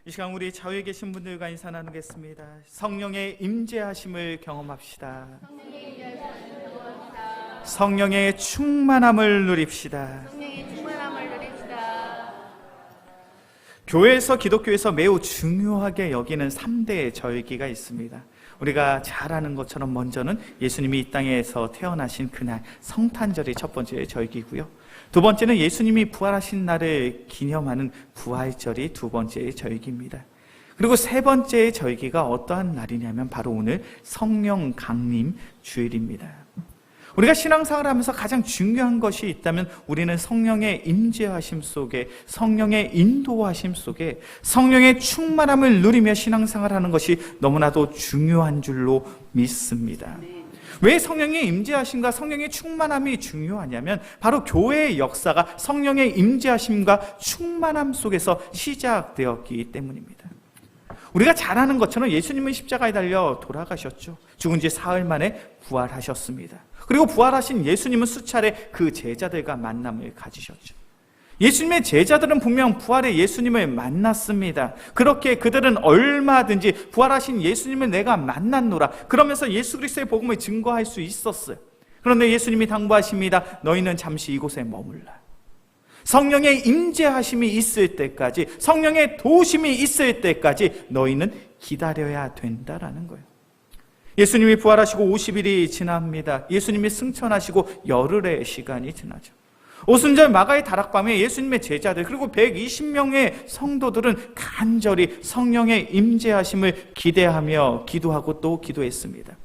이 시간 우리 좌우에 계신 분들과 인사 나누겠습니다. 성령의 임재하심을 경험합시다. 성령의 충만함을 누립시다. 교회에서, 기독교에서 매우 중요하게 여기는 3대의 절기가 있습니다. 우리가 잘 아는 것처럼 먼저는 예수님이 이 땅에서 태어나신 그날 성탄절이 첫 번째 절기고요. 두 번째는 예수님이 부활하신 날을 기념하는 부활절이 두 번째 절기입니다. 그리고 세 번째 절기가 어떠한 날이냐면 바로 오늘 성령 강림 주일입니다. 우리가 신앙생활을 하면서 가장 중요한 것이 있다면 우리는 성령의 임재하심 속에, 성령의 인도하심 속에 성령의 충만함을 누리며 신앙생활을 하는 것이 너무나도 중요한 줄로 믿습니다. 왜 성령의 임재하심과 성령의 충만함이 중요하냐면 바로 교회의 역사가 성령의 임재하심과 충만함 속에서 시작되었기 때문입니다. 우리가 잘 아는 것처럼 예수님은 십자가에 달려 돌아가셨죠. 죽은 지 사흘 만에 부활하셨습니다. 그리고 부활하신 예수님은 수차례 그 제자들과 만남을 가지셨죠. 예수님의 제자들은 분명 부활의 예수님을 만났습니다. 그렇게 그들은 얼마든지 부활하신 예수님을 내가 만났노라 그러면서 예수 그리스도의 복음을 증거할 수 있었어요. 그런데 예수님이 당부하십니다. 너희는 잠시 이곳에 머물라. 성령의 임재하심이 있을 때까지, 성령의 도우심이 있을 때까지 너희는 기다려야 된다라는 거예요. 예수님이 부활하시고 50일이 지납니다. 예수님이 승천하시고 열흘의 시간이 지나죠. 오순절 마가의 다락방에 예수님의 제자들 그리고 120명의 성도들은 간절히 성령의 임재하심을 기대하며 기도하고 또 기도했습니다.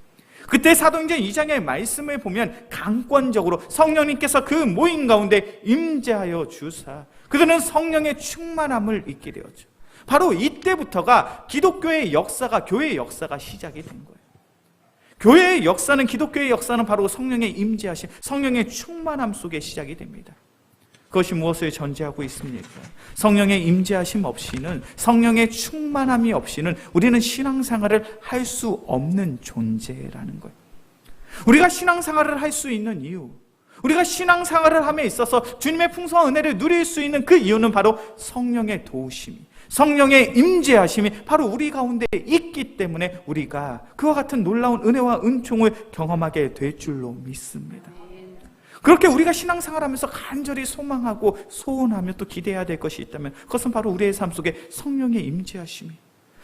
그때 사도행전 2장의 말씀을 보면 강권적으로 성령님께서 그 모임 가운데 임재하여 주사 그들은 성령의 충만함을 잊게 되었죠. 바로 이때부터가 기독교의 역사가, 교회의 역사가 시작이 된 거예요. 교회의 역사는, 기독교의 역사는 바로 성령의 임재하심, 성령의 충만함 속에 시작이 됩니다. 그것이 무엇을 전제하고 있습니까? 성령의 임재하심 없이는, 성령의 충만함이 없이는 우리는 신앙생활을 할 수 없는 존재라는 거예요. 우리가 신앙생활을 할 수 있는 이유, 우리가 신앙생활을 함에 있어서 주님의 풍성한 은혜를 누릴 수 있는 그 이유는 바로 성령의 도우심이, 성령의 임재하심이 바로 우리 가운데 있기 때문에 우리가 그와 같은 놀라운 은혜와 은총을 경험하게 될 줄로 믿습니다. 그렇게 우리가 신앙생활하면서 간절히 소망하고 소원하며 또 기대해야 될 것이 있다면 그것은 바로 우리의 삶 속에 성령의 임재하심이,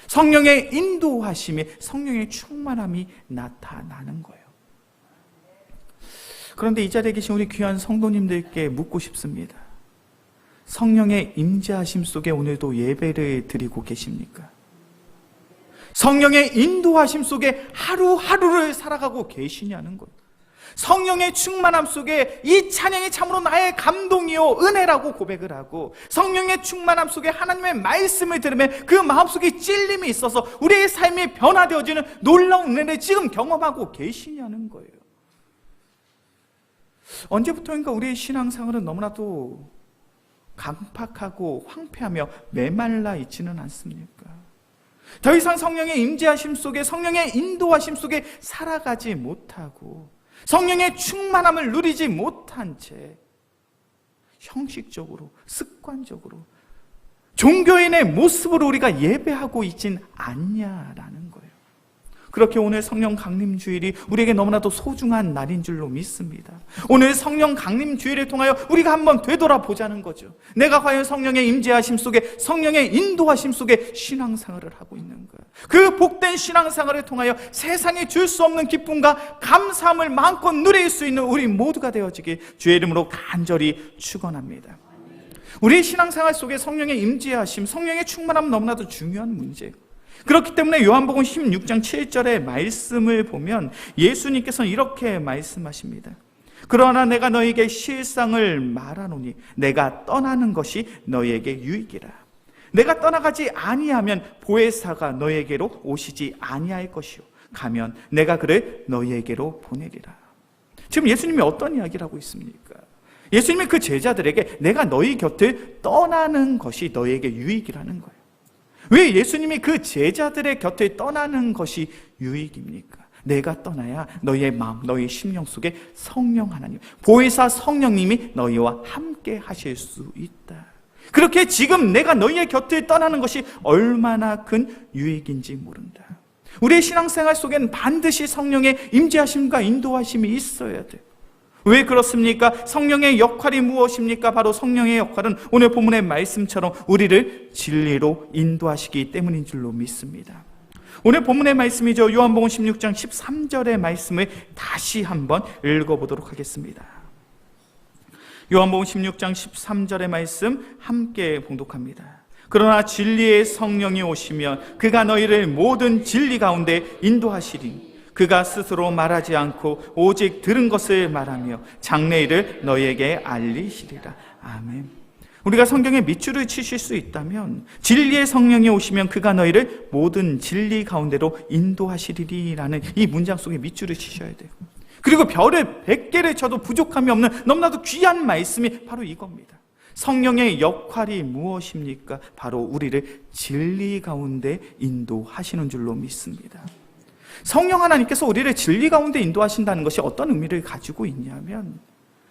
성령의 인도하심이, 성령의 충만함이 나타나는 거예요. 그런데 이 자리에 계신 우리 귀한 성도님들께 묻고 싶습니다. 성령의 임재하심 속에 오늘도 예배를 드리고 계십니까? 성령의 인도하심 속에 하루하루를 살아가고 계시냐는 것. 성령의 충만함 속에 이 찬양이 참으로 나의 감동이요 은혜라고 고백을 하고, 성령의 충만함 속에 하나님의 말씀을 들으면 그 마음속에 찔림이 있어서 우리의 삶이 변화되어지는 놀라운 은혜를 지금 경험하고 계시냐는 거예요. 언제부터인가 우리의 신앙생활은 너무나도 강팍하고 황폐하며 메말라 있지는 않습니까? 더 이상 성령의 임재하심 속에, 성령의 인도하심 속에 살아가지 못하고 성령의 충만함을 누리지 못한 채 형식적으로, 습관적으로 종교인의 모습으로 우리가 예배하고 있진 않냐라는 거예요. 그렇게 오늘 성령 강림 주일이 우리에게 너무나도 소중한 날인 줄로 믿습니다. 오늘 성령 강림 주일을 통하여 우리가 한번 되돌아보자는 거죠. 내가 과연 성령의 임재하심 속에, 성령의 인도하심 속에 신앙생활을 하고 있는가? 그 복된 신앙생활을 통하여 세상에 줄 수 없는 기쁨과 감사함을 마음껏 누릴 수 있는 우리 모두가 되어지길 주의 이름으로 간절히 축원합니다. 우리의 신앙생활 속에 성령의 임재하심, 성령의 충만함은 너무나도 중요한 문제예요. 그렇기 때문에 요한복음 16장 7절의 말씀을 보면 예수님께서는 이렇게 말씀하십니다. 그러나 내가 너희에게 실상을 말하노니 내가 떠나는 것이 너희에게 유익이라. 내가 떠나가지 아니하면 보혜사가 너희에게로 오시지 아니할 것이요 가면 내가 그를 너희에게로 보내리라. 지금 예수님이 어떤 이야기를 하고 있습니까? 예수님이 그 제자들에게 내가 너희 곁을 떠나는 것이 너희에게 유익이라는 거예요. 왜 예수님이 그 제자들의 곁을 떠나는 것이 유익입니까? 내가 떠나야 너희의 마음, 너희의 심령 속에 성령 하나님, 보혜사 성령님이 너희와 함께 하실 수 있다. 그렇게 지금 내가 너희의 곁을 떠나는 것이 얼마나 큰 유익인지 모른다. 우리의 신앙생활 속에는 반드시 성령의 임재하심과 인도하심이 있어야 돼요. 왜 그렇습니까? 성령의 역할이 무엇입니까? 바로 성령의 역할은 오늘 본문의 말씀처럼 우리를 진리로 인도하시기 때문인 줄로 믿습니다. 오늘 본문의 말씀이죠. 요한복음 16장 13절의 말씀을 다시 한번 읽어보도록 하겠습니다. 요한복음 16장 13절의 말씀 함께 봉독합니다. 그러나 진리의 성령이 오시면 그가 너희를 모든 진리 가운데 인도하시리니 그가 스스로 말하지 않고 오직 들은 것을 말하며 장래일을 너희에게 알리시리라. 아멘. 우리가 성경에 밑줄을 치실 수 있다면 진리의 성령이 오시면 그가 너희를 모든 진리 가운데로 인도하시리라는 이 문장 속에 밑줄을 치셔야 돼요. 그리고 별을 100개를 쳐도 부족함이 없는 너무나도 귀한 말씀이 바로 이겁니다. 성령의 역할이 무엇입니까? 바로 우리를 진리 가운데 인도하시는 줄로 믿습니다. 성령 하나님께서 우리를 진리 가운데 인도하신다는 것이 어떤 의미를 가지고 있냐면,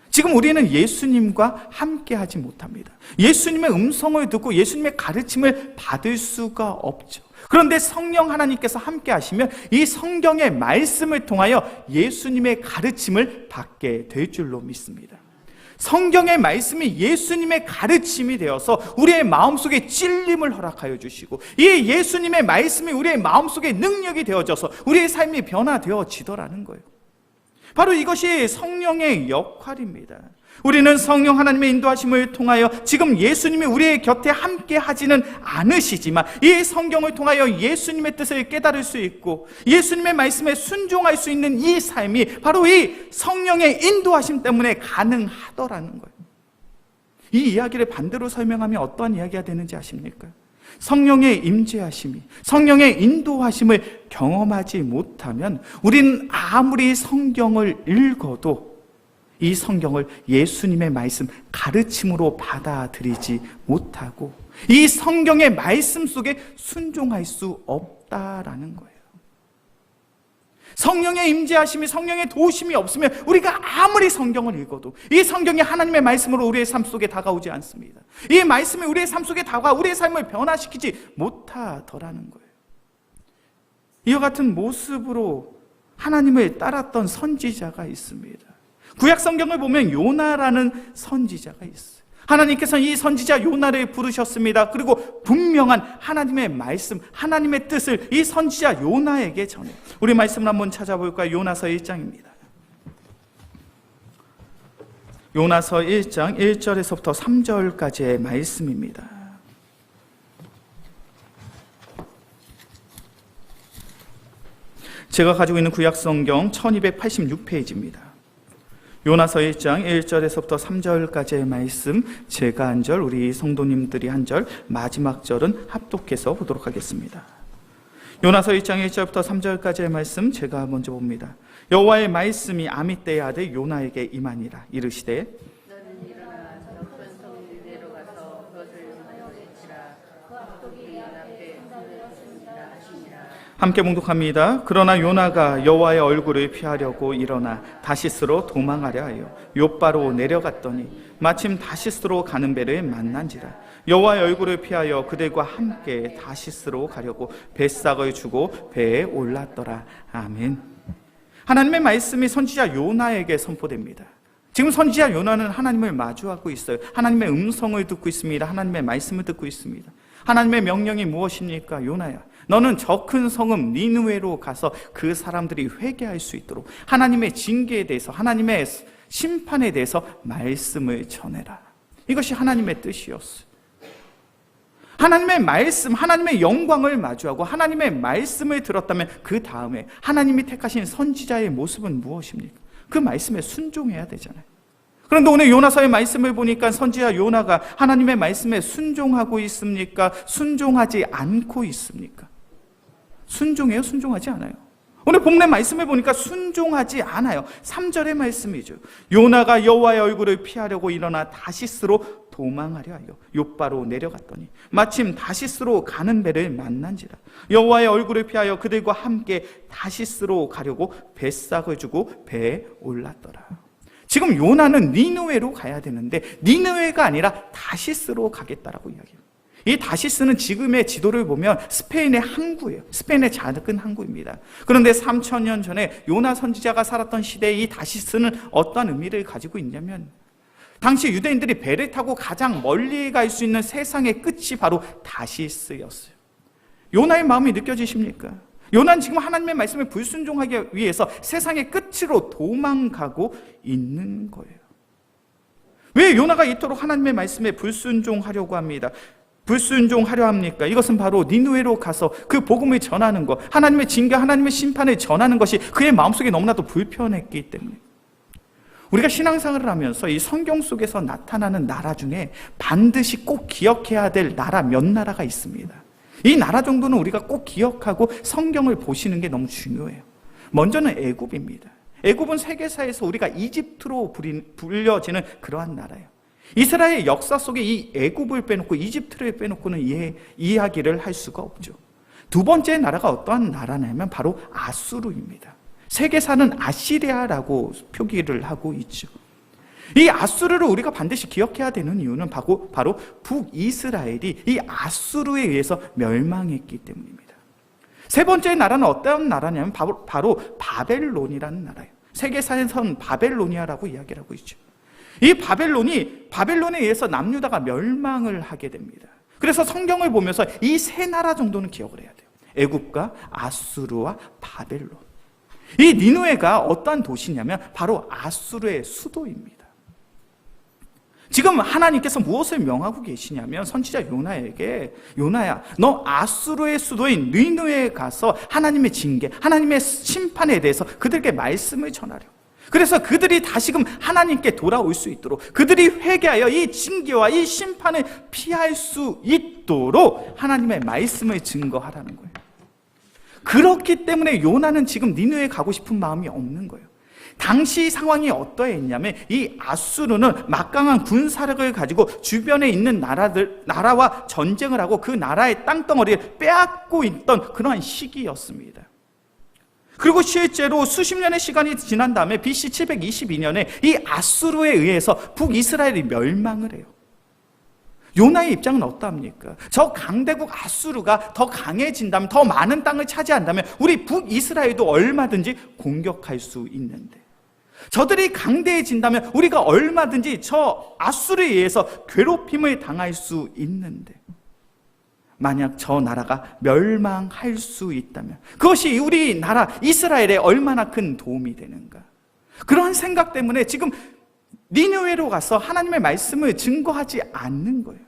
지금 우리는 예수님과 함께 하지 못합니다. 예수님의 음성을 듣고 예수님의 가르침을 받을 수가 없죠. 그런데 성령 하나님께서 함께 하시면 이 성경의 말씀을 통하여 예수님의 가르침을 받게 될 줄로 믿습니다. 성경의 말씀이 예수님의 가르침이 되어서 우리의 마음속에 찔림을 허락하여 주시고, 이 예수님의 말씀이 우리의 마음속에 능력이 되어져서 우리의 삶이 변화되어지더라는 거예요. 바로 이것이 성령의 역할입니다. 우리는 성령 하나님의 인도하심을 통하여 지금 예수님이 우리의 곁에 함께 하지는 않으시지만 이 성경을 통하여 예수님의 뜻을 깨달을 수 있고 예수님의 말씀에 순종할 수 있는 이 삶이 바로 이 성령의 인도하심 때문에 가능하더라는 거예요. 이 이야기를 반대로 설명하면 어떠한 이야기가 되는지 아십니까? 성령의 임재하심이, 성령의 인도하심을 경험하지 못하면 우리는 아무리 성경을 읽어도 이 성경을 예수님의 말씀, 가르침으로 받아들이지 못하고 이 성경의 말씀 속에 순종할 수 없다라는 거예요. 성령의 임재하심이, 성령의 도우심이 없으면 우리가 아무리 성경을 읽어도 이 성경이 하나님의 말씀으로 우리의 삶 속에 다가오지 않습니다. 이 말씀이 우리의 삶 속에 다가와 우리의 삶을 변화시키지 못하더라는 거예요. 이와 같은 모습으로 하나님을 따랐던 선지자가 있습니다. 구약 성경을 보면 요나라는 선지자가 있어요. 하나님께서는 이 선지자 요나를 부르셨습니다. 그리고 분명한 하나님의 말씀, 하나님의 뜻을 이 선지자 요나에게 전해요. 우리 말씀을 한번 찾아볼까요? 요나서 1장입니다. 요나서 1장 1절에서부터 3절까지의 말씀입니다. 제가 가지고 있는 구약 성경 1286페이지입니다. 요나서 1장 1절에서부터 3절까지의 말씀, 제가 한 절, 우리 성도님들이 한 절, 마지막 절은 합독해서 보도록 하겠습니다. 요나서 1장 1절부터 3절까지의 말씀 제가 먼저 봅니다. 여호와의 말씀이 아미떼의 아들 요나에게 임하니라. 이르시되 너는 일어나 높은 성 니느웨로 가서 그것을 요나에 외치라. 그 악독이 연 앞에 무너졌으니라 하시니라. 함께 봉독합니다. 그러나 요나가 여호와의 얼굴을 피하려고 일어나 다시스로 도망하려 하여 욥바로 내려갔더니 마침 다시스로 가는 배를 만난지라. 여호와의 얼굴을 피하여 그들과 함께 다시스로 가려고 뱃삭을 주고 배에 올랐더라. 아멘. 하나님의 말씀이 선지자 요나에게 선포됩니다. 지금 선지자 요나는 하나님을 마주하고 있어요. 하나님의 음성을 듣고 있습니다. 하나님의 말씀을 듣고 있습니다. 하나님의 명령이 무엇입니까? 요나야, 너는 저 큰 성읍 니느웨로 가서 그 사람들이 회개할 수 있도록 하나님의 징계에 대해서, 하나님의 심판에 대해서 말씀을 전해라. 이것이 하나님의 뜻이었어요. 하나님의 말씀, 하나님의 영광을 마주하고 하나님의 말씀을 들었다면 그 다음에 하나님이 택하신 선지자의 모습은 무엇입니까? 그 말씀에 순종해야 되잖아요. 그런데 오늘 요나서의 말씀을 보니까 선지자 요나가 하나님의 말씀에 순종하고 있습니까? 순종하지 않고 있습니까? 순종해요? 순종하지 않아요? 오늘 본문의 말씀을 보니까 순종하지 않아요. 3절의 말씀이죠. 요나가 여호와의 얼굴을 피하려고 일어나 다시스로 도망하려 하여 욥바로 내려갔더니 마침 다시스로 가는 배를 만난지라. 여호와의 얼굴을 피하여 그들과 함께 다시스로 가려고 뱃삭을 주고 배에 올랐더라. 지금 요나는 니느웨로 가야 되는데 니느웨가 아니라 다시스로 가겠다라고 이야기해요. 이 다시스는 지금의 지도를 보면 스페인의 항구예요. 스페인의 작은 항구입니다. 그런데 3000년 전에 요나 선지자가 살았던 시대에 이 다시스는 어떤 의미를 가지고 있냐면, 당시 유대인들이 배를 타고 가장 멀리 갈 수 있는 세상의 끝이 바로 다시스였어요. 요나의 마음이 느껴지십니까? 요나는 지금 하나님의 말씀에 불순종하기 위해서 세상의 끝으로 도망가고 있는 거예요. 왜 요나가 이토록 하나님의 말씀에 불순종하려고 합니다? 불순종하려 합니까? 이것은 바로 니느웨로 가서 그 복음을 전하는 것, 하나님의 징계, 하나님의 심판을 전하는 것이 그의 마음속에 너무나도 불편했기 때문에. 우리가 신앙생활을 하면서 이 성경 속에서 나타나는 나라 중에 반드시 꼭 기억해야 될 나라 몇 나라가 있습니다. 이 나라 정도는 우리가 꼭 기억하고 성경을 보시는 게 너무 중요해요. 먼저는 애굽입니다. 애굽은 세계사에서 우리가 이집트로 불려지는 그러한 나라예요. 이스라엘 역사 속에 이 애굽을 빼놓고 이집트를 빼놓고는 이야기를 할 수가 없죠. 두 번째 나라가 어떠한 나라냐면 바로 아수르입니다. 세계사는 아시리아라고 표기를 하고 있죠. 이 아수르를 우리가 반드시 기억해야 되는 이유는 바로 북이스라엘이 이 아수르에 의해서 멸망했기 때문입니다. 세 번째 나라는 어떤 나라냐면 바로 바벨론이라는 나라예요. 세계사에서는 바벨로니아라고 이야기를 하고 있죠. 이 바벨론에 의해서 남유다가 멸망을 하게 됩니다. 그래서 성경을 보면서 이 세 나라 정도는 기억을 해야 돼요. 애굽과 아수르와 바벨론. 이 니느웨가 어떠한 도시냐면 바로 아수르의 수도입니다. 지금 하나님께서 무엇을 명하고 계시냐면 선지자 요나에게, 요나야, 너 아수르의 수도인 니느웨에 가서 하나님의 징계, 하나님의 심판에 대해서 그들에게 말씀을 전하려. 그래서 그들이 다시금 하나님께 돌아올 수 있도록, 그들이 회개하여 이 징계와 이 심판을 피할 수 있도록 하나님의 말씀을 증거하라는 거예요. 그렇기 때문에 요나는 지금 니느웨에 가고 싶은 마음이 없는 거예요. 당시 상황이 어떠했냐면 이 아수르는 막강한 군사력을 가지고 주변에 있는 나라와 전쟁을 하고 그 나라의 땅덩어리를 빼앗고 있던 그러한 시기였습니다. 그리고 실제로 수십 년의 시간이 지난 다음에 BC 722년에 이 아수르에 의해서 북이스라엘이 멸망을 해요. 요나의 입장은 어떠합니까? 저 강대국 아수르가 더 강해진다면, 더 많은 땅을 차지한다면 우리 북이스라엘도 얼마든지 공격할 수 있는데, 저들이 강대해진다면 우리가 얼마든지 저 아수르에 의해서 괴롭힘을 당할 수 있는데, 만약 저 나라가 멸망할 수 있다면 그것이 우리 나라 이스라엘에 얼마나 큰 도움이 되는가. 그런 생각 때문에 지금 니느웨로 가서 하나님의 말씀을 증거하지 않는 거예요.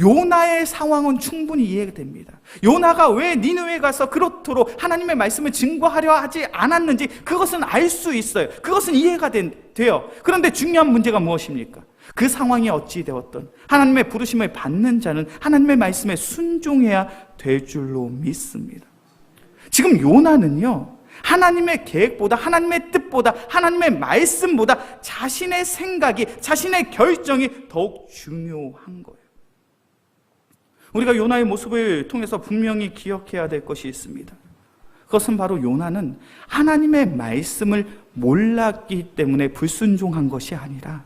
요나의 상황은 충분히 이해됩니다. 요나가 왜 니느웨에 가서 그렇도록 하나님의 말씀을 증거하려 하지 않았는지 그것은 알 수 있어요. 그것은 이해가 돼요. 그런데 중요한 문제가 무엇입니까? 그 상황이 어찌 되었던 하나님의 부르심을 받는 자는 하나님의 말씀에 순종해야 될 줄로 믿습니다. 지금 요나는요, 하나님의 계획보다, 하나님의 뜻보다, 하나님의 말씀보다 자신의 생각이, 자신의 결정이 더욱 중요한 거예요. 우리가 요나의 모습을 통해서 분명히 기억해야 될 것이 있습니다. 그것은 바로 요나는 하나님의 말씀을 몰랐기 때문에 불순종한 것이 아니라,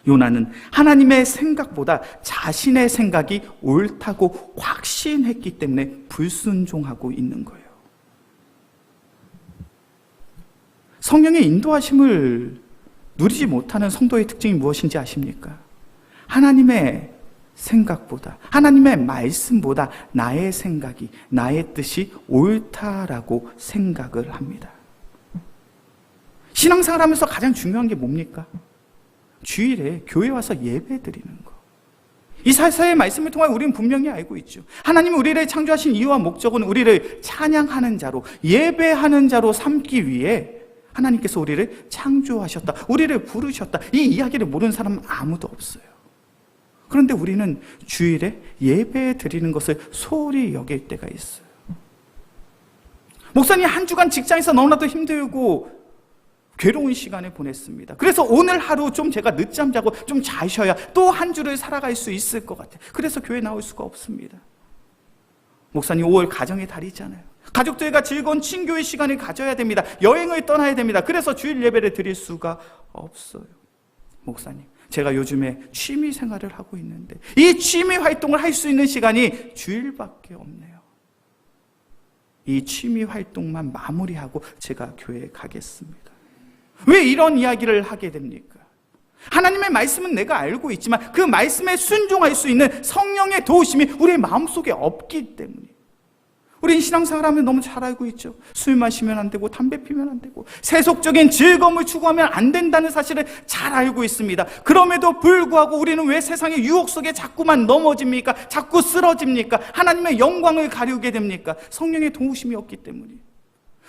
요나는 하나님의 생각보다 자신의 생각이 옳다고 확신했기 때문에 불순종하고 있는 거예요. 성령의 인도하심을 누리지 못하는 성도의 특징이 무엇인지 아십니까? 하나님의 생각보다, 하나님의 말씀보다 나의 생각이, 나의 뜻이 옳다라고 생각을 합니다. 신앙생활 하면서 가장 중요한 게 뭡니까? 주일에 교회 와서 예배 드리는 거. 이사야의 말씀을 통해 우리는 분명히 알고 있죠. 하나님이 우리를 창조하신 이유와 목적은 우리를 찬양하는 자로, 예배하는 자로 삼기 위해 하나님께서 우리를 창조하셨다, 우리를 부르셨다. 이 이야기를 모르는 사람은 아무도 없어요. 그런데 우리는 주일에 예배 드리는 것을 소홀히 여길 때가 있어요. 목사님, 한 주간 직장에서 너무나도 힘들고 괴로운 시간을 보냈습니다. 그래서 오늘 하루 좀 제가 늦잠 자고 좀 잘 쉬어야 또 한 주를 살아갈 수 있을 것 같아요. 그래서 교회 나올 수가 없습니다. 목사님, 5월 가정의 달이잖아요. 가족들과 즐거운 친교의 시간을 가져야 됩니다. 여행을 떠나야 됩니다. 그래서 주일 예배를 드릴 수가 없어요. 목사님, 제가 요즘에 취미 생활을 하고 있는데 이 취미 활동을 할 수 있는 시간이 주일밖에 없네요. 이 취미 활동만 마무리하고 제가 교회에 가겠습니다. 왜 이런 이야기를 하게 됩니까? 하나님의 말씀은 내가 알고 있지만 그 말씀에 순종할 수 있는 성령의 도우심이 우리의 마음속에 없기 때문에. 우린 신앙생활하면 너무 잘 알고 있죠. 술 마시면 안 되고 담배 피면 안 되고 세속적인 즐거움을 추구하면 안 된다는 사실을 잘 알고 있습니다. 그럼에도 불구하고 우리는 왜 세상의 유혹 속에 자꾸만 넘어집니까? 자꾸 쓰러집니까? 하나님의 영광을 가리우게 됩니까? 성령의 도우심이 없기 때문이에요.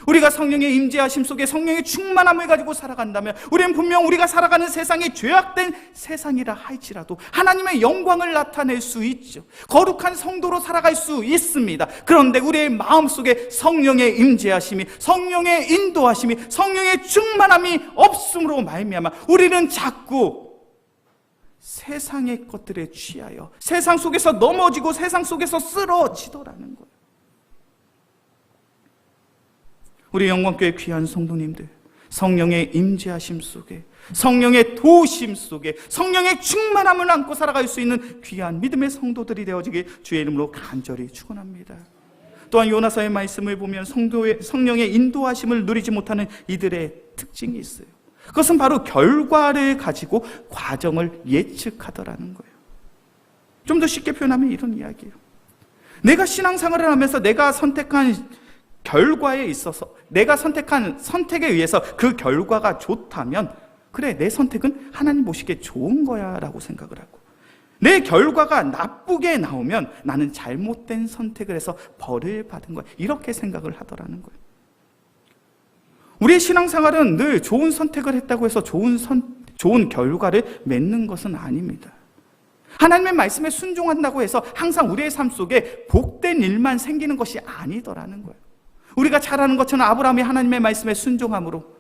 우리가 성령의 임재하심 속에 성령의 충만함을 가지고 살아간다면 우리는 분명 우리가 살아가는 세상이 죄악된 세상이라 할지라도 하나님의 영광을 나타낼 수 있죠. 거룩한 성도로 살아갈 수 있습니다. 그런데 우리의 마음속에 성령의 임재하심이, 성령의 인도하심이, 성령의 충만함이 없음으로 말미암아 우리는 자꾸 세상의 것들에 취하여 세상 속에서 넘어지고 세상 속에서 쓰러지더라는 거예요. 우리 영광교회 귀한 성도님들, 성령의 임재하심 속에, 성령의 도우심 속에, 성령의 충만함을 안고 살아갈 수 있는 귀한 믿음의 성도들이 되어지길 주의 이름으로 간절히 축원합니다. 또한 요나서의 말씀을 보면 성령의 인도하심을 누리지 못하는 이들의 특징이 있어요. 그것은 바로 결과를 가지고 과정을 예측하더라는 거예요. 좀 더 쉽게 표현하면 이런 이야기예요. 내가 신앙생활을 하면서 내가 선택한 결과에 있어서 내가 선택한 선택에 의해서 그 결과가 좋다면 그래, 내 선택은 하나님 보시기에 좋은 거야 라고 생각을 하고, 내 결과가 나쁘게 나오면 나는 잘못된 선택을 해서 벌을 받은 거야, 이렇게 생각을 하더라는 거예요. 우리의 신앙생활은 늘 좋은 선택을 했다고 해서 좋은 결과를 맺는 것은 아닙니다. 하나님의 말씀에 순종한다고 해서 항상 우리의 삶 속에 복된 일만 생기는 것이 아니더라는 거예요. 우리가 잘 아는 것처럼 아브라함이 하나님의 말씀에 순종함으로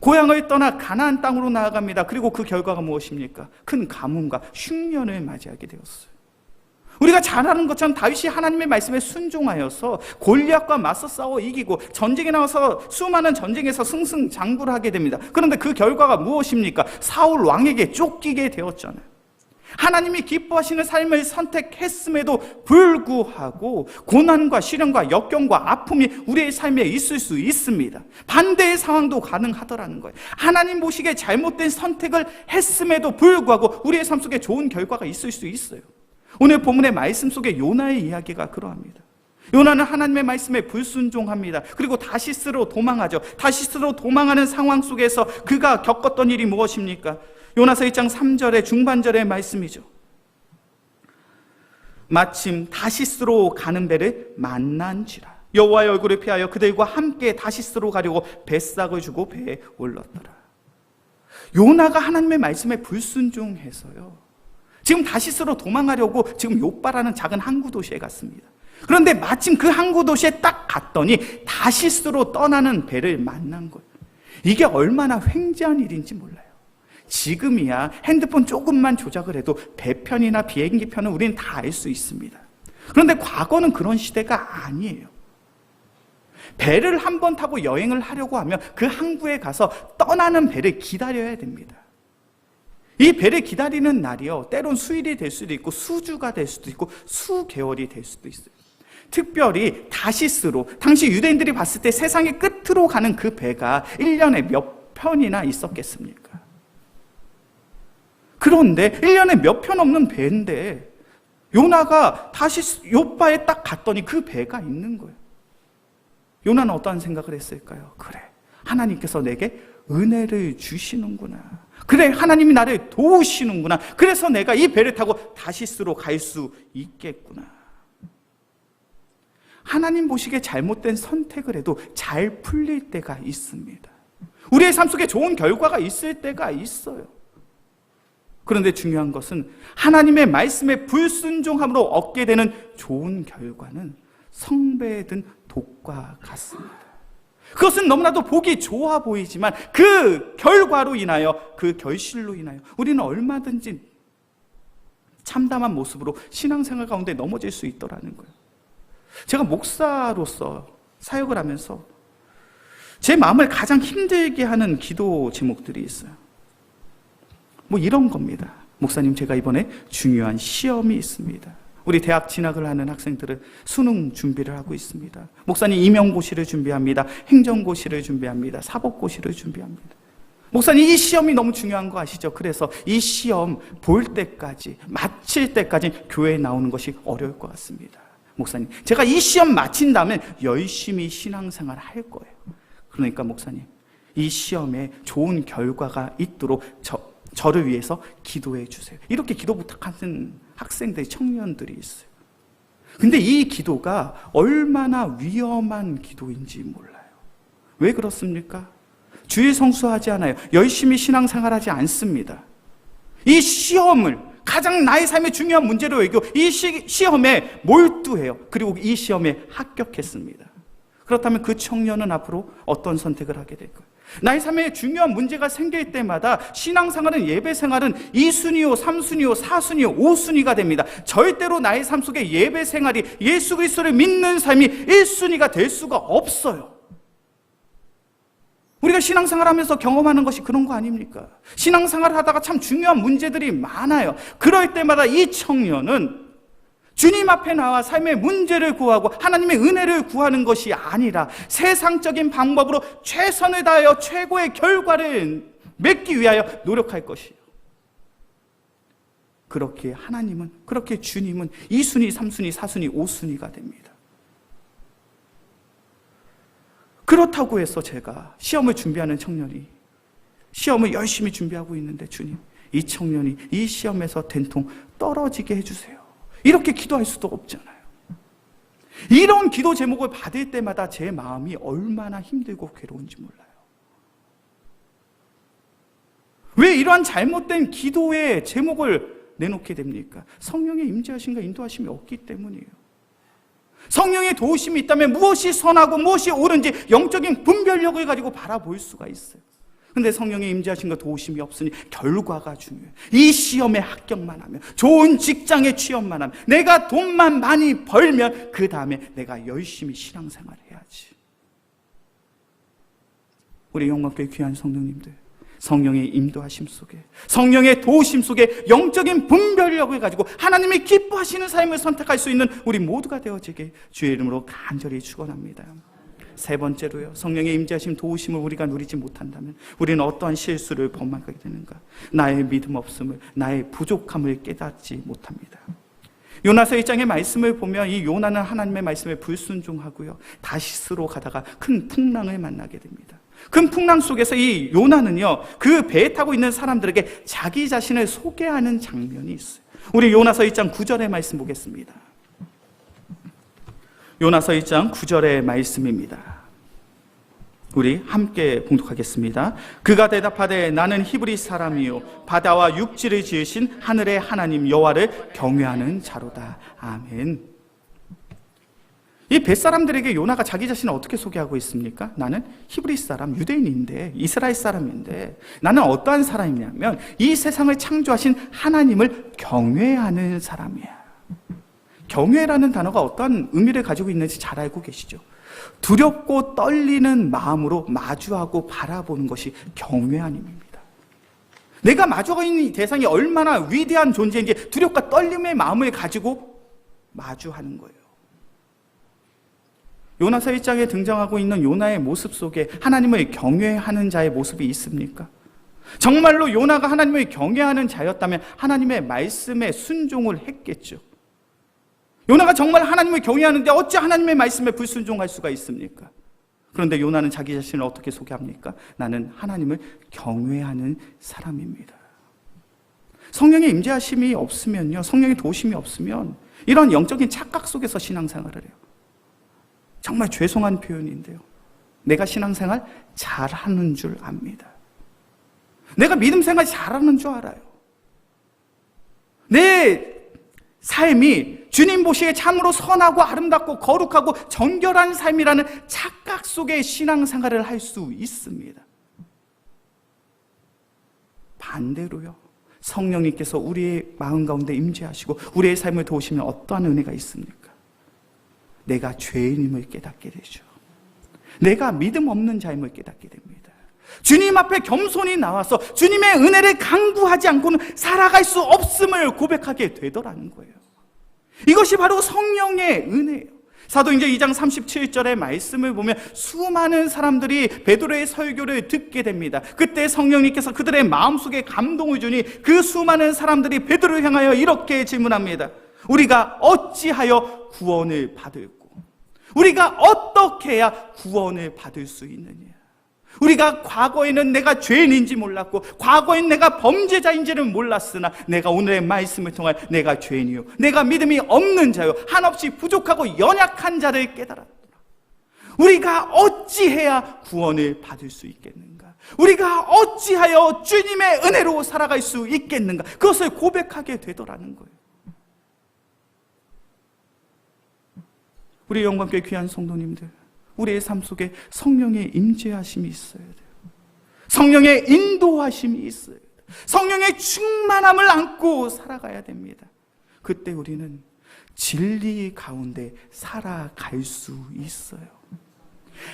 고향을 떠나 가나안 땅으로 나아갑니다. 그리고 그 결과가 무엇입니까? 큰 가뭄과 흉년을 맞이하게 되었어요. 우리가 잘 아는 것처럼 다윗이 하나님의 말씀에 순종하여서 골리앗과 맞서 싸워 이기고 전쟁에 나와서 수많은 전쟁에서 승승장구를 하게 됩니다. 그런데 그 결과가 무엇입니까? 사울 왕에게 쫓기게 되었잖아요. 하나님이 기뻐하시는 삶을 선택했음에도 불구하고 고난과 시련과 역경과 아픔이 우리의 삶에 있을 수 있습니다. 반대의 상황도 가능하더라는 거예요. 하나님 보시기에 잘못된 선택을 했음에도 불구하고 우리의 삶 속에 좋은 결과가 있을 수 있어요. 오늘 본문의 말씀 속에 요나의 이야기가 그러합니다. 요나는 하나님의 말씀에 불순종합니다. 그리고 다시스로 도망하죠. 다시스로 도망하는 상황 속에서 그가 겪었던 일이 무엇입니까? 요나서 1장 3절의 중반절의 말씀이죠. 마침 다시스로 가는 배를 만난지라. 여호와의 얼굴을 피하여 그들과 함께 다시스로 가려고 뱃삭을 주고 배에 올랐더라. 요나가 하나님의 말씀에 불순종해서요, 지금 다시스로 도망가려고 지금 요빠라는 작은 항구 도시에 갔습니다. 그런데 마침 그 항구 도시에 딱 갔더니 다시스로 떠나는 배를 만난 거예요. 이게 얼마나 횡재한 일인지 몰라요. 지금이야 핸드폰 조금만 조작을 해도 배편이나 비행기 편은 우리는 다 알 수 있습니다. 그런데 과거는 그런 시대가 아니에요. 배를 한 번 타고 여행을 하려고 하면 그 항구에 가서 떠나는 배를 기다려야 됩니다. 이 배를 기다리는 날이요, 때론 수일이 될 수도 있고 수주가 될 수도 있고 수개월이 될 수도 있어요. 특별히 다시스로, 당시 유대인들이 봤을 때 세상의 끝으로 가는 그 배가 1년에 몇 편이나 있었겠습니까? 그런데 1년에 몇 편 없는 배인데 요나가 다시 요빠에 딱 갔더니 그 배가 있는 거예요. 요나는 어떠한 생각을 했을까요? 그래, 하나님께서 내게 은혜를 주시는구나. 그래, 하나님이 나를 도우시는구나. 그래서 내가 이 배를 타고 다시스로 갈 수 있겠구나. 하나님 보시기에 잘못된 선택을 해도 잘 풀릴 때가 있습니다. 우리의 삶 속에 좋은 결과가 있을 때가 있어요. 그런데 중요한 것은 하나님의 말씀에 불순종함으로 얻게 되는 좋은 결과는 성배에 든 독과 같습니다. 그것은 너무나도 보기 좋아 보이지만 그 결과로 인하여, 그 결실로 인하여 우리는 얼마든지 참담한 모습으로 신앙생활 가운데 넘어질 수 있더라는 거예요. 제가 목사로서 사역을 하면서 제 마음을 가장 힘들게 하는 기도 제목들이 있어요. 뭐 이런 겁니다. 목사님, 제가 이번에 중요한 시험이 있습니다. 우리 대학 진학을 하는 학생들은 수능 준비를 하고 있습니다. 목사님, 임용고시를 준비합니다. 행정고시를 준비합니다. 사법고시를 준비합니다. 목사님, 이 시험이 너무 중요한 거 아시죠? 그래서 이 시험 볼 때까지, 마칠 때까지 교회에 나오는 것이 어려울 것 같습니다. 목사님, 제가 이 시험 마친 다음에 열심히 신앙생활 할 거예요. 그러니까 목사님, 이 시험에 좋은 결과가 있도록 저를 위해서 기도해 주세요. 이렇게 기도 부탁하는 학생들, 청년들이 있어요. 근데 이 기도가 얼마나 위험한 기도인지 몰라요. 왜 그렇습니까? 주일 성수하지 않아요. 열심히 신앙생활하지 않습니다. 이 시험을 가장 나의 삶에 중요한 문제로 여기고 이 시험에 몰두해요. 그리고 이 시험에 합격했습니다. 그렇다면 그 청년은 앞으로 어떤 선택을 하게 될까요? 나의 삶에 중요한 문제가 생길 때마다 신앙생활은, 예배생활은 2순위요, 3순위요, 4순위요, 5순위가 됩니다. 절대로 나의 삶 속에 예배생활이, 예수 그리스도를 믿는 삶이 1순위가 될 수가 없어요. 우리가 신앙생활 하면서 경험하는 것이 그런 거 아닙니까? 신앙생활 하다가 참 중요한 문제들이 많아요. 그럴 때마다 이 청년은 주님 앞에 나와 삶의 문제를 구하고 하나님의 은혜를 구하는 것이 아니라 세상적인 방법으로 최선을 다하여 최고의 결과를 맺기 위하여 노력할 것이에요. 그렇게 하나님은, 그렇게 주님은 2순위, 3순위, 4순위, 5순위가 됩니다. 그렇다고 해서 제가 시험을 준비하는 청년이 시험을 열심히 준비하고 있는데, 주님, 이 청년이 이 시험에서 된통 떨어지게 해주세요, 이렇게 기도할 수도 없잖아요. 이런 기도 제목을 받을 때마다 제 마음이 얼마나 힘들고 괴로운지 몰라요. 왜 이러한 잘못된 기도의 제목을 내놓게 됩니까? 성령의 임재하심과 인도하심이 없기 때문이에요. 성령의 도우심이 있다면 무엇이 선하고 무엇이 옳은지 영적인 분별력을 가지고 바라볼 수가 있어요. 근데 성령의 임재하심과 도우심이 없으니 결과가 중요해요. 이 시험에 합격만 하면, 좋은 직장에 취업만 하면, 내가 돈만 많이 벌면 그 다음에 내가 열심히 신앙생활을 해야지. 우리 영광교회 귀한 성도님들, 성령의 인도하심 속에, 성령의 도우심 속에 영적인 분별력을 가지고 하나님이 기뻐하시는 삶을 선택할 수 있는 우리 모두가 되어지게 주의 이름으로 간절히 축원합니다. 세 번째로요, 성령의 임재하심, 도우심을 우리가 누리지 못한다면 우리는 어떠한 실수를 범하게 되는가? 나의 믿음 없음을, 나의 부족함을 깨닫지 못합니다. 요나서 1장의 말씀을 보면 이 요나는 하나님의 말씀에 불순종하고요, 다시스로 가다가 큰 풍랑을 만나게 됩니다. 큰 풍랑 속에서 이 요나는요, 그 배에 타고 있는 사람들에게 자기 자신을 소개하는 장면이 있어요. 우리 요나서 1장 9절의 말씀 보겠습니다. 요나서 1장 9절의 말씀입니다. 우리 함께 봉독하겠습니다. 그가 대답하되 나는 히브리 사람이요 바다와 육지를 지으신 하늘의 하나님 여호와를 경외하는 자로다. 아멘. 이 뱃사람들에게 요나가 자기 자신을 어떻게 소개하고 있습니까? 나는 히브리 사람, 유대인인데, 이스라엘 사람인데, 나는 어떠한 사람이냐면 이 세상을 창조하신 하나님을 경외하는 사람이야. 경외라는 단어가 어떤 의미를 가지고 있는지 잘 알고 계시죠? 두렵고 떨리는 마음으로 마주하고 바라보는 것이 경외함입니다. 내가 마주하고 있는 이 대상이 얼마나 위대한 존재인지 두렵과 떨림의 마음을 가지고 마주하는 거예요. 요나서 1장에 등장하고 있는 요나의 모습 속에 하나님을 경외하는 자의 모습이 있습니까? 정말로 요나가 하나님을 경외하는 자였다면 하나님의 말씀에 순종을 했겠죠. 요나가 정말 하나님을 경외하는데 어찌 하나님의 말씀에 불순종할 수가 있습니까? 그런데 요나는 자기 자신을 어떻게 소개합니까? 나는 하나님을 경외하는 사람입니다. 성령의 임재하심이 없으면요, 성령의 도우심이 없으면 이런 영적인 착각 속에서 신앙생활을 해요. 정말 죄송한 표현인데요, 내가 신앙생활 잘하는 줄 압니다. 내가 믿음생활 잘하는 줄 알아요. 내 삶이 주님 보시기에 참으로 선하고 아름답고 거룩하고 정결한 삶이라는 착각 속에 신앙생활을 할 수 있습니다. 반대로요, 성령님께서 우리의 마음 가운데 임재하시고 우리의 삶을 도우시면 어떠한 은혜가 있습니까? 내가 죄인임을 깨닫게 되죠. 내가 믿음 없는 자임을 깨닫게 됩니다. 주님 앞에 겸손히 나와서 주님의 은혜를 강구하지 않고는 살아갈 수 없음을 고백하게 되더라는 거예요. 이것이 바로 성령의 은혜예요. 사도행전 2장 37절의 말씀을 보면 수많은 사람들이 베드로의 설교를 듣게 됩니다. 그때 성령님께서 그들의 마음속에 감동을 주니 그 수많은 사람들이 베드로를 향하여 이렇게 질문합니다. 우리가 어찌하여 구원을 받을꼬? 우리가 어떻게 해야 구원을 받을 수 있느냐? 우리가 과거에는 내가 죄인인지 몰랐고 과거엔 내가 범죄자인지는 몰랐으나 내가 오늘의 말씀을 통해 내가 죄인이요 내가 믿음이 없는 자요 한없이 부족하고 연약한 자를 깨달았더라. 우리가 어찌해야 구원을 받을 수 있겠는가? 우리가 어찌하여 주님의 은혜로 살아갈 수 있겠는가? 그것을 고백하게 되더라는 거예요. 우리 영광교회 귀한 성도님들, 우리의 삶 속에 성령의 임재하심이 있어야 돼요. 성령의 인도하심이 있어야 돼요. 성령의 충만함을 안고 살아가야 됩니다. 그때 우리는 진리 가운데 살아갈 수 있어요.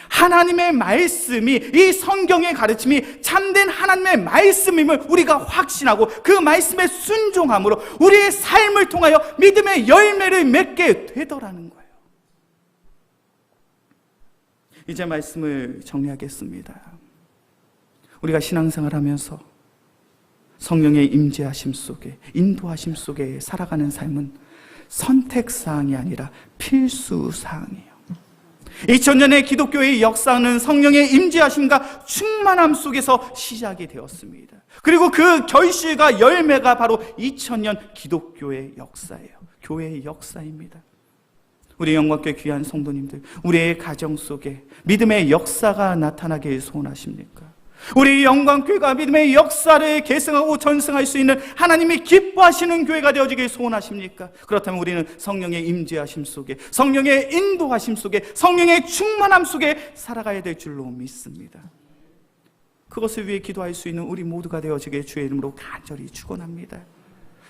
하나님의 말씀이, 이 성경의 가르침이 참된 하나님의 말씀임을 우리가 확신하고 그 말씀에 순종함으로 우리의 삶을 통하여 믿음의 열매를 맺게 되더라는 거예요. 이제 말씀을 정리하겠습니다. 우리가 신앙생활 하면서 성령의 임재하심 속에, 인도하심 속에 살아가는 삶은 선택사항이 아니라 필수사항이에요. 2000년의 기독교의 역사는 성령의 임재하심과 충만함 속에서 시작이 되었습니다. 그리고 그 결실과 열매가 바로 2000년 기독교의 역사예요. 교회의 역사입니다. 우리 영광교회 귀한 성도님들, 우리의 가정 속에 믿음의 역사가 나타나길 소원하십니까? 우리 영광교회가 믿음의 역사를 계승하고 전승할 수 있는 하나님이 기뻐하시는 교회가 되어지길 소원하십니까? 그렇다면 우리는 성령의 임재하심 속에, 성령의 인도하심 속에, 성령의 충만함 속에 살아가야 될 줄로 믿습니다. 그것을 위해 기도할 수 있는 우리 모두가 되어지길 주의 이름으로 간절히 축원합니다.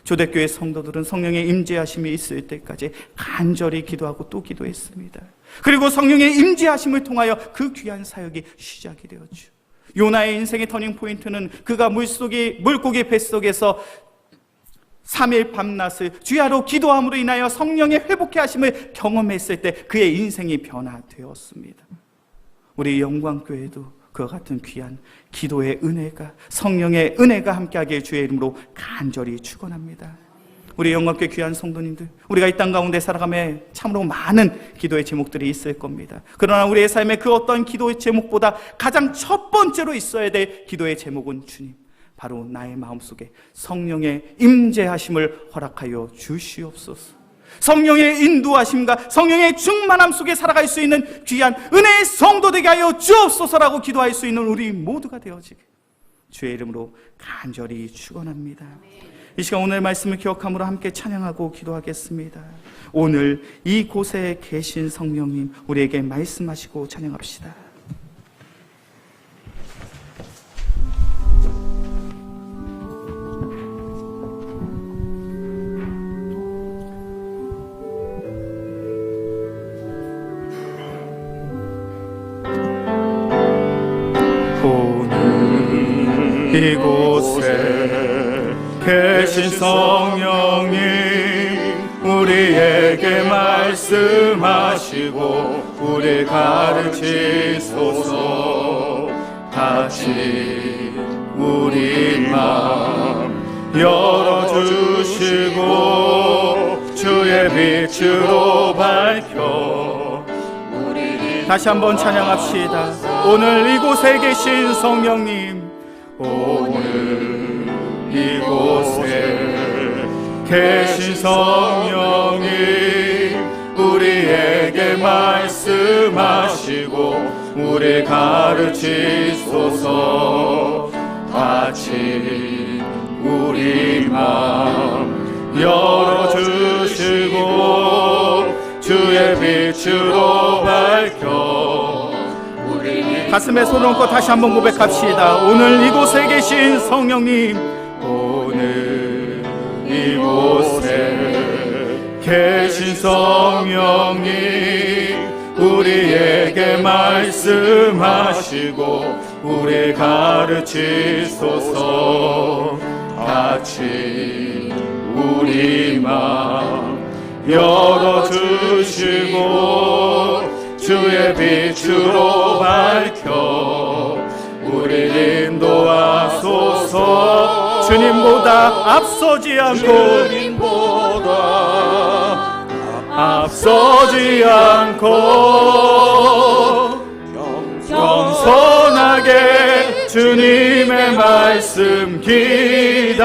초대교회 성도들은 성령의 임재하심이 있을 때까지 간절히 기도하고 또 기도했습니다. 그리고 성령의 임재하심을 통하여 그 귀한 사역이 시작이 되었죠. 요나의 인생의 터닝 포인트는 그가 물고기 뱃속에서 3일 밤낮을 주야로 기도함으로 인하여 성령의 회복해 하심을 경험했을 때 그의 인생이 변화되었습니다. 우리 영광교회도 그와 같은 귀한 기도의 은혜가, 성령의 은혜가 함께하기를 주의 이름으로 간절히 축원합니다. 우리 영광교회 귀한 성도님들, 우리가 이 땅 가운데 살아가며 참으로 많은 기도의 제목들이 있을 겁니다. 그러나 우리의 삶에 그 어떤 기도의 제목보다 가장 첫 번째로 있어야 될 기도의 제목은 주님, 바로 나의 마음속에 성령의 임재하심을 허락하여 주시옵소서. 성령의 인도하심과 성령의 충만함 속에 살아갈 수 있는 귀한 은혜의 성도 되게 하여 주옵소서라고 기도할 수 있는 우리 모두가 되어지게 주의 이름으로 간절히 축원합니다. 이 시간 오늘 말씀을 기억함으로 함께 찬양하고 기도하겠습니다. 오늘 이곳에 계신 성령님, 우리에게 말씀하시고 찬양합시다. 이곳에 계신 성령님, 우리에게 말씀하시고 우리 가르치소서. 같이 우리 마음 열어주시고 주의 빛으로 밝혀 우리를. 다시 한번 찬양합시다. 오늘 이곳에 계신 성령님, 오늘 이곳에 계신 성령님, 우리에게 말씀하시고 우리 가르치소서. 같이 우리 마음 열어주시고 주의 빛으로 밝혀 가슴에 손을 얹고 다시 한번 고백합시다. 오늘 이곳에 계신 성령님, 오늘 이곳에 계신 성령님, 우리에게 말씀하시고 우리 가르치소서. 같이 우리 마음 열어주시고 주의 빛으로 밝혀 우리 인도하소서. 주님보다 앞서지 않고 주님보다 앞서지 않고 겸손하게 주님의 말씀 기다리니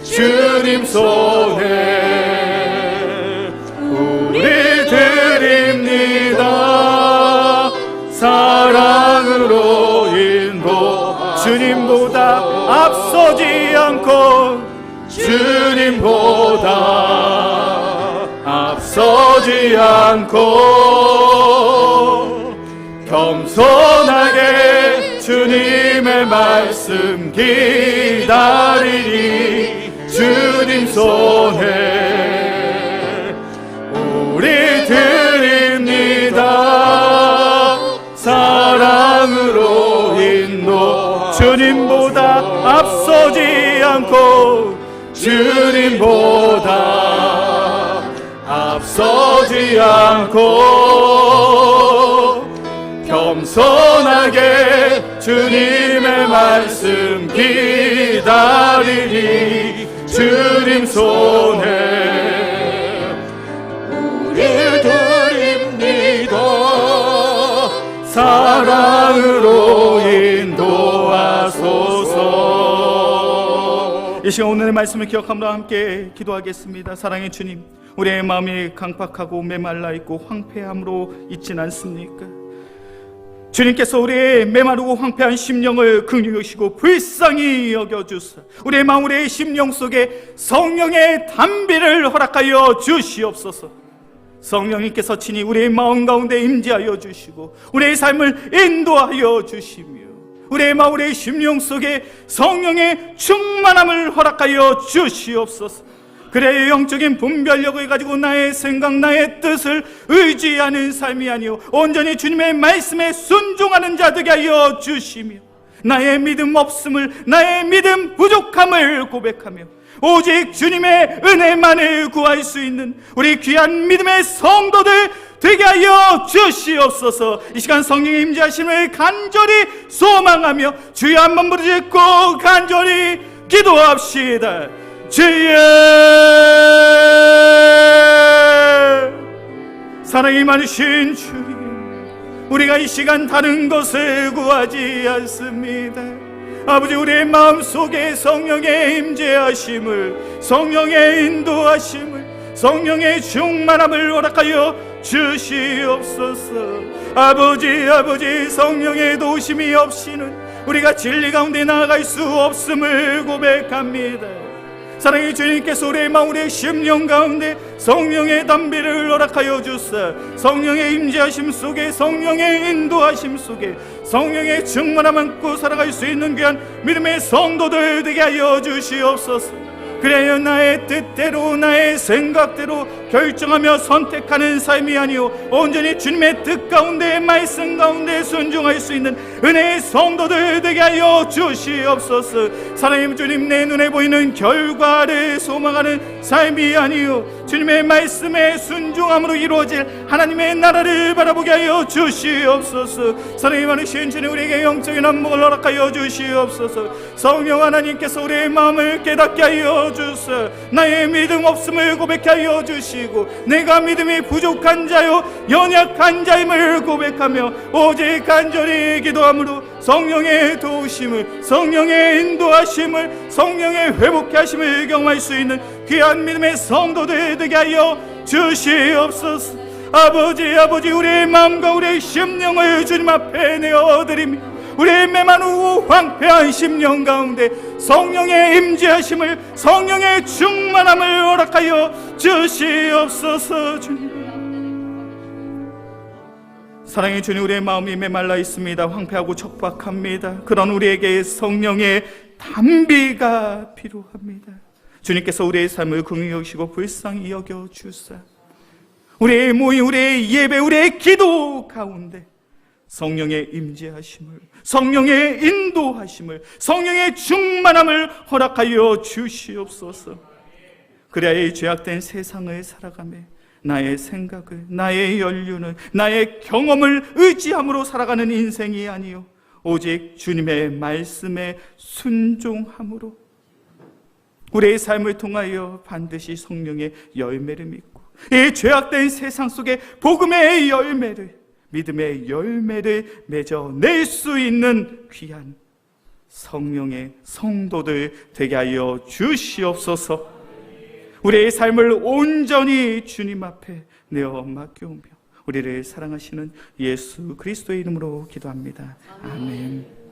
주님 손에 우리 드립니다. 사랑으로 인도 주님보다 앞서지 않고 주님보다 앞서지 않고 겸손하게 주님의 말씀 기다리니 주님 손에 우리 드립니다. 사랑으로 인도 주님보다 앞서지 않고 주님보다 앞서지 않고 겸손하게 주님의 말씀 기다리니 주님 손에 우리 드립니다. 사랑으로 인도하소서. 이 시간 오늘의 말씀을 기억함으로 함께 기도하겠습니다. 사랑의 주님, 우리의 마음이 강팍하고 메말라 있고 황폐함으로 있진 않습니까? 주님께서 우리의 메마르고 황폐한 심령을 긍휼히 여기시고 불쌍히 여겨주사 우리의 마음, 우리의 심령 속에 성령의 담비를 허락하여 주시옵소서. 성령님께서 친히 우리의 마음 가운데 임재하여 주시고 우리의 삶을 인도하여 주시며 우리의 마음, 우리의 심령 속에 성령의 충만함을 허락하여 주시옵소서. 그래 영적인 분별력을 가지고 나의 생각, 나의 뜻을 의지하는 삶이 아니요 온전히 주님의 말씀에 순종하는 자 되게 하여 주시며 나의 믿음 없음을, 나의 믿음 부족함을 고백하며 오직 주님의 은혜만을 구할 수 있는 우리 귀한 믿음의 성도들 되게 하여 주시옵소서. 이 시간 성령의 임재하심을 간절히 소망하며 주여 한번 부르짖고 간절히 기도합시다. 주여, 사랑이 많으신 주님, 우리가 이 시간 다른 것을 구하지 않습니다. 아버지, 우리의 마음속에 성령의 임재하심을, 성령의 인도하심을, 성령의 충만함을 허락하여 주시옵소서. 아버지, 성령의 도우심이 없이는 우리가 진리 가운데 나아갈 수 없음을 고백합니다. 사랑의 주님께서 우리의 마음, 우리의 심령 가운데 성령의 담비를 허락하여 주사 성령의 임재하심 속에, 성령의 인도하심 속에 성령의 충만함 안고 살아갈 수 있는 귀한 믿음의 성도들 되게 하여 주시옵소서. 그래야 나의 뜻대로, 나의 생각대로 결정하며 선택하는 삶이 아니오 온전히 주님의 뜻 가운데, 말씀 가운데 순종할 수 있는 은혜의 성도들 되게 하여 주시옵소서. 사랑의 주님, 내 눈에 보이는 결과를 소망하는 삶이 아니오 주님의 말씀에 순종함으로 이루어질 하나님의 나라를 바라보게 하여 주시옵소서. 사랑이 많으신 주님, 우리에게 영적인 안목을 허락하여 주시옵소서. 성령 하나님께서 우리의 마음을 깨닫게 하여 주사 나의 믿음 없음을 고백해 하여 주시고 내가 믿음이 부족한 자요 연약한 자임을 고백하며 오직 간절히 기도함으로 성령의 도우심을, 성령의 인도하심을, 성령의 회복케 하심을 경험할 수 있는 귀한 믿음의 성도들 되게 하여 주시옵소서. 아버지, 우리의 마음과 우리의 심령을 주님 앞에 내어드립니다. 우리의 메마르고 황폐한 심령 가운데 성령의 임재하심을, 성령의 충만함을 허락하여 주시옵소서. 주님, 사랑의 주님, 우리의 마음이 메말라 있습니다. 황폐하고 척박합니다. 그런 우리에게 성령의 담비가 필요합니다. 주님께서 우리의 삶을 긍휼히 여기시고 불쌍히 여겨 주사 우리의 모임, 우리의 예배, 우리의 기도 가운데 성령의 임재하심을, 성령의 인도하심을, 성령의 충만함을 허락하여 주시옵소서. 그래야 이 죄악된 세상을 살아가며 나의 생각을, 나의 연륜을, 나의 경험을 의지함으로 살아가는 인생이 아니요 오직 주님의 말씀에 순종함으로 우리의 삶을 통하여 반드시 성령의 열매를 믿고 이 죄악된 세상 속에 복음의 열매를, 믿음의 열매를 맺어낼 수 있는 귀한 성령의 성도들 되게 하여 주시옵소서. 우리의 삶을 온전히 주님 앞에 내어 맡겨오며 우리를 사랑하시는 예수 그리스도의 이름으로 기도합니다. 아멘.